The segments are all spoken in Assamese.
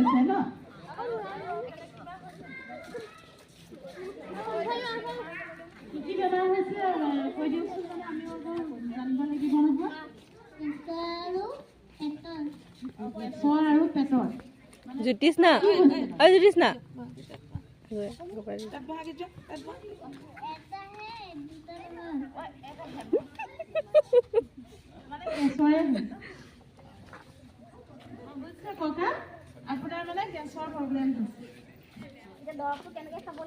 হৈছে ন কি বেমাৰ হৈছে কৈ দিওকচোন মানে আমি জানিব লাগিব নহয় গেছৰ আৰু পেটৰ জ্যোতিষ না জ্যোতিষ না মানে গেছৰে বুজিছে ককা আপোনাৰ মানে গেছৰ প্ৰব্লেম হৈছে দৰৱটো কেনেকৈ খাব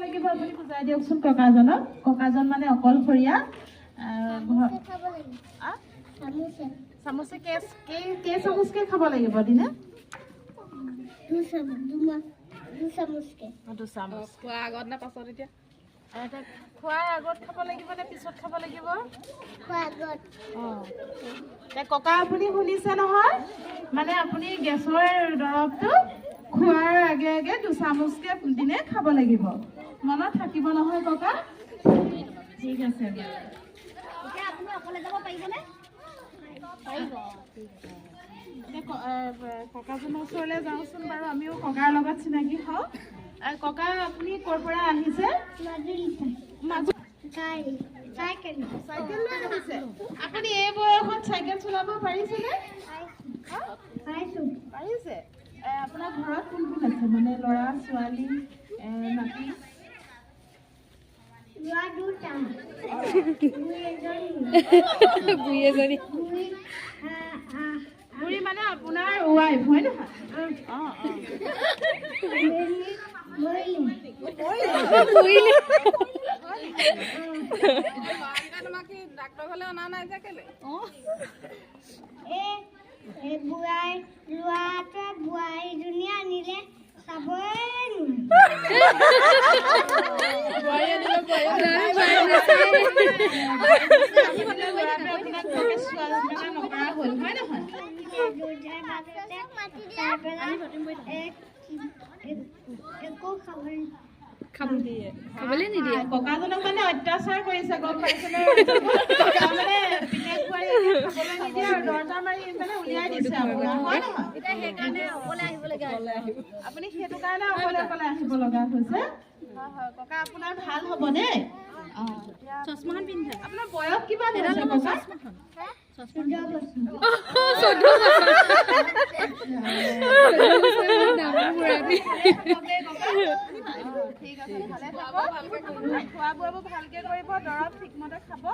লাগিব আপুনি বুজাই দিয়কচোন ককাজনক ককাজন মানে অকলশৰীয়া চামুচে কেই চামুচকে খাব লাগিব দিনে খোৱাৰ আগত নে পাছত এতিয়া খোৱাৰ আগত খাব লাগিব নে পিছত খাব লাগিব ককা আপুনি শুনিছে নহয় মানে আপুনি গেছৰ দৰৱটো খোৱাৰ আগে আগে 2 চামুচকে দিনে খাব লাগিব মনত থাকিব নহয় ককা ঠিক আছে আপুনি অকলে যাব পাৰিবনে ককাজনৰ ওচৰলৈ যাওঁচোন বাৰু আমিও ককাৰ লগত চিনাকি হওঁ ককা আপুনি ক'ৰ পৰা আহিছে আপুনি এই বয়সত চাইকেল চলাব পাৰিছেনে পাৰিছে আপোনাৰ ঘৰত কোন কোন আছে মানে ল'ৰা ছোৱালী নাতি বুঢ়ী মানে আপোনাৰ ৱাইফ হয় নহয় ডাক্তৰ ঘৰলৈ অনা নাই যে কেলে বোৱাৰীজনী আনিলে খাবলৈ নিদিয়ে ককাজনক মানে অত্যাচাৰ কৰিছে গম পাইছেনে মানে পিতেক বোৱাৰী খাবলৈ নিদিয়ে আৰু দৰজা মাৰি মানে উলিয়াই দিছে আপুনি সেইটো কাৰণে অকলে অকলে আহিব লগা হৈছে হয় ককা আপোনাৰ ভাল হ'ব দেই চশমাখন পিন্ধে আপোনাৰ বয়স কিমান হৈছে ককা ঠিক আছে ভালে থাকক খোৱা বোৱাবোৰ ভালকে কৰিব দৰৱ ঠিকমতে খাব